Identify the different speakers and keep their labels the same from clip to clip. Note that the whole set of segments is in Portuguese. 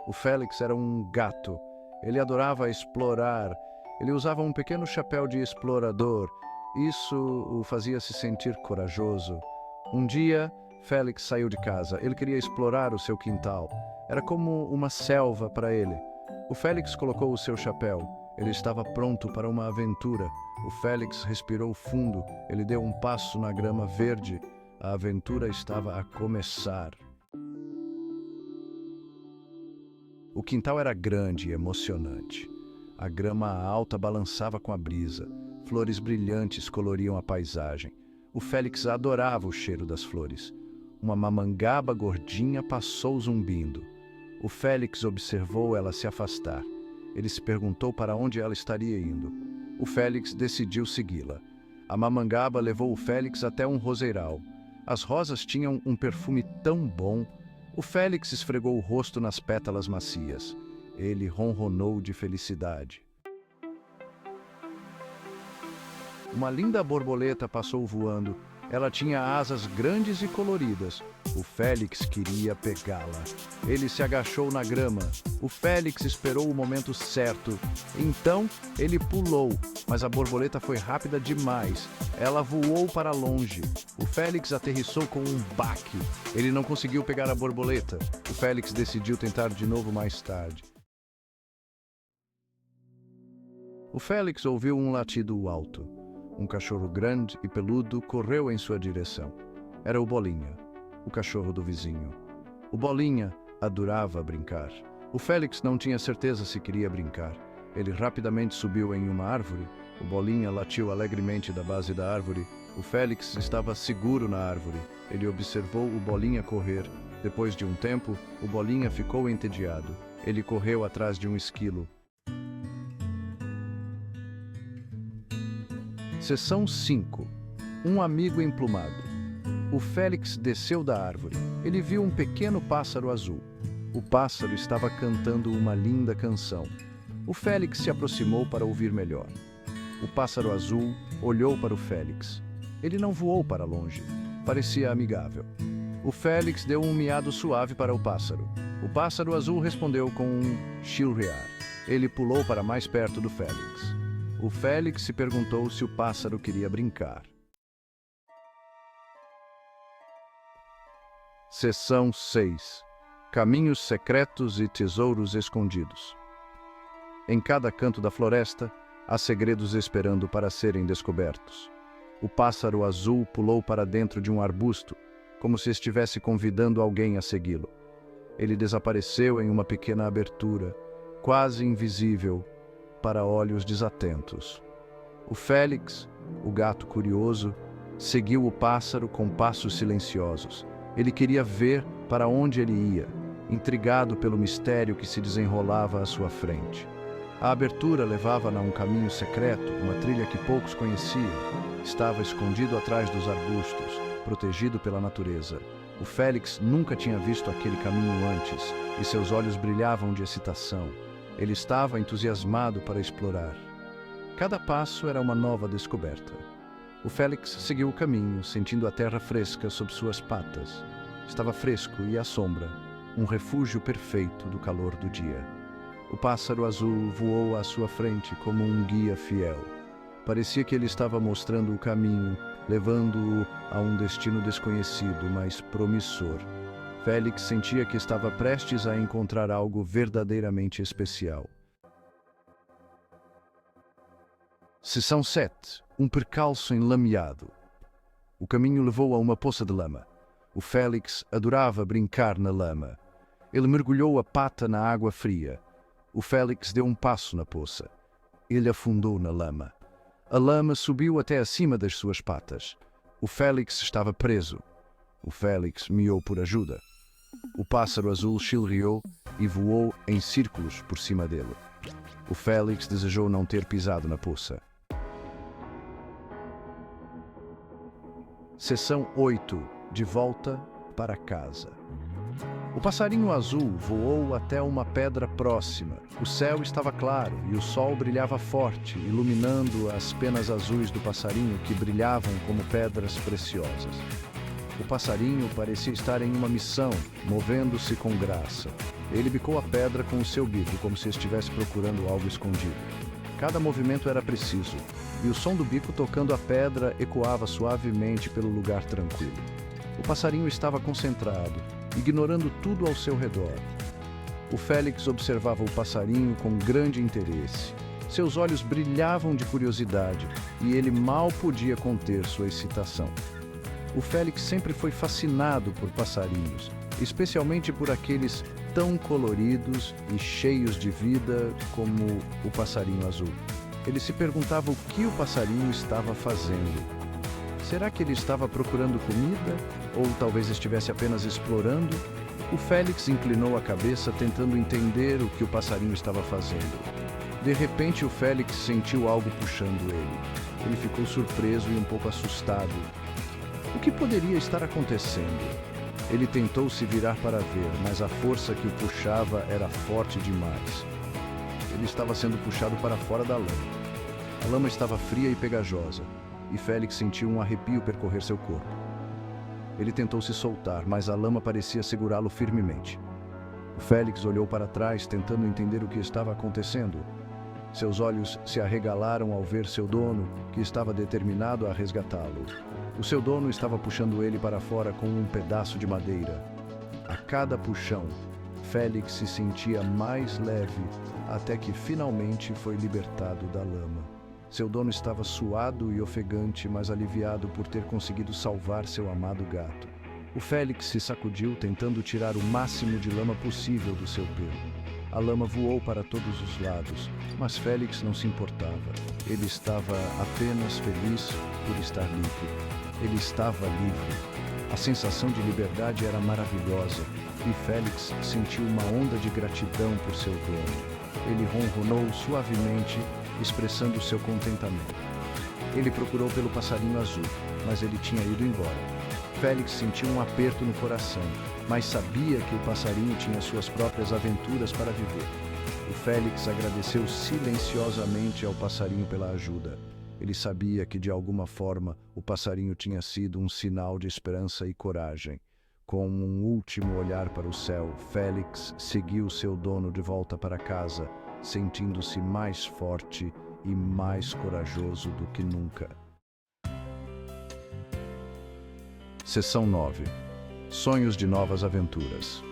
Speaker 1: O Félix era um gato. Ele adorava explorar. Ele usava um pequeno chapéu de explorador. Isso o fazia se sentir corajoso. Um dia, Félix saiu de casa. Ele queria explorar o seu quintal. Era como uma selva para ele. O Félix colocou o seu chapéu. Ele estava pronto para uma aventura. O Félix respirou fundo. Ele deu um passo na grama verde. A aventura estava a começar. O quintal era grande e emocionante. A grama alta balançava com a brisa. Flores brilhantes coloriam a paisagem. O Félix adorava o cheiro das flores. Uma mamangaba gordinha passou zumbindo. O Félix observou ela se afastar. Ele se perguntou para onde ela estaria indo. O Félix decidiu segui-la. A mamangaba levou o Félix até um roseiral. As rosas tinham um perfume tão bom. O Félix esfregou o rosto nas pétalas macias. Ele ronronou de felicidade. Uma linda borboleta passou voando. Ela tinha asas grandes e coloridas. O Félix queria pegá-la. Ele se agachou na grama. O Félix esperou o momento certo. Então, ele pulou, mas a borboleta foi rápida demais. Ela voou para longe. O Félix aterrissou com um baque. Ele não conseguiu pegar a borboleta. O Félix decidiu tentar de novo mais tarde. O Félix ouviu um latido alto. Um cachorro grande e peludo correu em sua direção. Era o Bolinha, o cachorro do vizinho. O Bolinha adorava brincar. O Félix não tinha certeza se queria brincar. Ele rapidamente subiu em uma árvore. O Bolinha latiu alegremente da base da árvore. O Félix estava seguro na árvore. Ele observou o Bolinha correr. Depois de um tempo, o Bolinha ficou entediado. Ele correu atrás de um esquilo. Seção 5. Um amigo emplumado. O Félix desceu da árvore. Ele viu um pequeno pássaro azul. O pássaro estava cantando uma linda canção. O Félix se aproximou para ouvir melhor. O pássaro azul olhou para o Félix. Ele não voou para longe. Parecia amigável. O Félix deu um miado suave para o pássaro. O pássaro azul respondeu com um chilrear. Ele pulou para mais perto do Félix. O Félix se perguntou se o pássaro queria brincar. Seção 6. Caminhos secretos e tesouros escondidos. Em cada canto da floresta, há segredos esperando para serem descobertos. O pássaro azul pulou para dentro de um arbusto, como se estivesse convidando alguém a segui-lo. Ele desapareceu em uma pequena abertura, quase invisível, para olhos desatentos. O Félix, o gato curioso, seguiu o pássaro com passos silenciosos. Ele queria ver para onde ele ia, intrigado pelo mistério que se desenrolava à sua frente. A abertura levava a um caminho secreto, uma trilha que poucos conheciam. Estava escondido atrás dos arbustos, protegido pela natureza. O Félix nunca tinha visto aquele caminho antes, e seus olhos brilhavam de excitação. Ele estava entusiasmado para explorar. Cada passo era uma nova descoberta. O Félix seguiu o caminho, sentindo a terra fresca sob suas patas. Estava fresco e à sombra, um refúgio perfeito do calor do dia. O pássaro azul voou à sua frente como um guia fiel. Parecia que ele estava mostrando o caminho, levando-o a um destino desconhecido, mas promissor. Félix sentia que estava prestes a encontrar algo verdadeiramente especial. Seção 7. Um percalço enlameado. O caminho levou a uma poça de lama. O Félix adorava brincar na lama. Ele mergulhou a pata na água fria. O Félix deu um passo na poça. Ele afundou na lama. A lama subiu até acima das suas patas. O Félix estava preso. O Félix miou por ajuda. O pássaro azul chilreou e voou em círculos por cima dele. O Félix desejou não ter pisado na poça. Seção 8. De volta para casa. O passarinho azul voou até uma pedra próxima. O céu estava claro e o sol brilhava forte, iluminando as penas azuis do passarinho que brilhavam como pedras preciosas. O passarinho parecia estar em uma missão, movendo-se com graça. Ele bicou a pedra com o seu bico, como se estivesse procurando algo escondido. Cada movimento era preciso, e o som do bico tocando a pedra ecoava suavemente pelo lugar tranquilo. O passarinho estava concentrado, ignorando tudo ao seu redor. O Félix observava o passarinho com grande interesse. Seus olhos brilhavam de curiosidade, e ele mal podia conter sua excitação. O Félix sempre foi fascinado por passarinhos, especialmente por aqueles tão coloridos e cheios de vida como o passarinho azul. Ele se perguntava o que o passarinho estava fazendo. Será que ele estava procurando comida? Ou talvez estivesse apenas explorando? O Félix inclinou a cabeça tentando entender o que o passarinho estava fazendo. De repente, o Félix sentiu algo puxando ele. Ele ficou surpreso e um pouco assustado. O que poderia estar acontecendo? Ele tentou se virar para ver, mas a força que o puxava era forte demais. Ele estava sendo puxado para fora da lama. A lama estava fria e pegajosa, e Félix sentiu um arrepio percorrer seu corpo. Ele tentou se soltar, mas a lama parecia segurá-lo firmemente. O Félix olhou para trás, tentando entender o que estava acontecendo. Seus olhos se arregalaram ao ver seu dono, que estava determinado a resgatá-lo. O seu dono estava puxando ele para fora com um pedaço de madeira. A cada puxão, Félix se sentia mais leve, até que finalmente foi libertado da lama. Seu dono estava suado e ofegante, mas aliviado por ter conseguido salvar seu amado gato. O Félix se sacudiu, tentando tirar o máximo de lama possível do seu pelo. A lama voou para todos os lados, mas Félix não se importava. Ele estava apenas feliz por estar livre. Ele estava livre. A sensação de liberdade era maravilhosa, e Félix sentiu uma onda de gratidão por seu dono. Ele ronronou suavemente, expressando seu contentamento. Ele procurou pelo passarinho azul, mas ele tinha ido embora. Félix sentiu um aperto no coração, mas sabia que o passarinho tinha suas próprias aventuras para viver. O Félix agradeceu silenciosamente ao passarinho pela ajuda. Ele sabia que, de alguma forma, o passarinho tinha sido um sinal de esperança e coragem. Com um último olhar para o céu, Félix seguiu seu dono de volta para casa, sentindo-se mais forte e mais corajoso do que nunca. Seção 9. Sonhos de novas aventuras.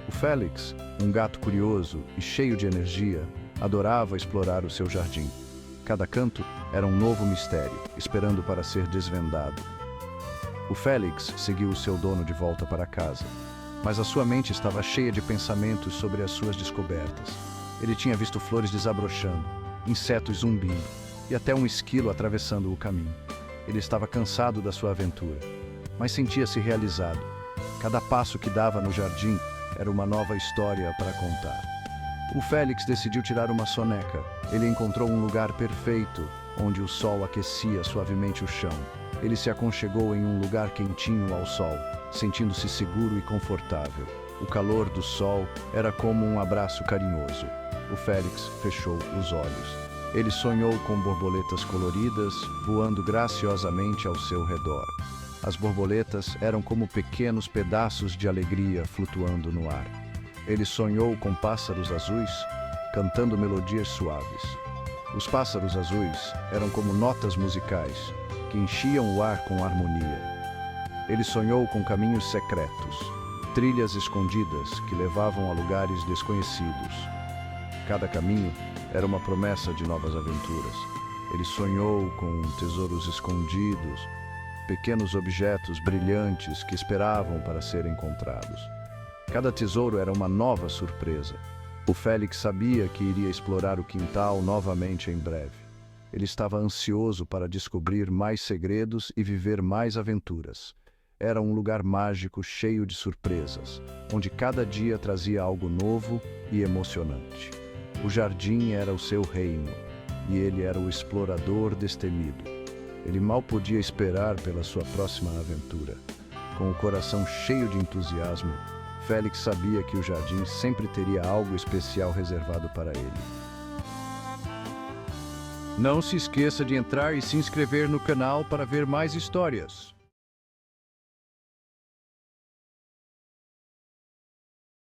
Speaker 1: O Félix, um gato curioso e cheio de energia, adorava explorar o seu jardim. Cada canto era um novo mistério, esperando para ser desvendado. O Félix seguiu o seu dono de volta para casa, mas a sua mente estava cheia de pensamentos sobre as suas descobertas. Ele tinha visto flores desabrochando, insetos zumbindo e até um esquilo atravessando o caminho. Ele estava cansado da sua aventura, mas sentia-se realizado. Cada passo que dava no jardim era uma nova história para contar. O Félix decidiu tirar uma soneca. Ele encontrou um lugar perfeito, onde o sol aquecia suavemente o chão. Ele se aconchegou em um lugar quentinho ao sol, sentindo-se seguro e confortável. O calor do sol era como um abraço carinhoso. O Félix fechou os olhos. Ele sonhou com borboletas coloridas, voando graciosamente ao seu redor. As borboletas eram como pequenos pedaços de alegria flutuando no ar. Ele sonhou com pássaros azuis, cantando melodias suaves. Os pássaros azuis eram como notas musicais, que enchiam o ar com harmonia. Ele sonhou com caminhos secretos, trilhas escondidas que levavam a lugares desconhecidos. Cada caminho era uma promessa de novas aventuras. Ele sonhou com tesouros escondidos, pequenos objetos brilhantes que esperavam para serem encontrados. Cada tesouro era uma nova surpresa. O Félix sabia que iria explorar o quintal novamente em breve. Ele estava ansioso para descobrir mais segredos e viver mais aventuras. Era um lugar mágico cheio de surpresas, onde cada dia trazia algo novo e emocionante. O jardim era o seu reino, e ele era o explorador destemido. Ele mal podia esperar pela sua próxima aventura. Com o coração cheio de entusiasmo, Félix sabia que o jardim sempre teria algo especial reservado para ele. Não se esqueça de entrar e se inscrever no canal para ver mais histórias.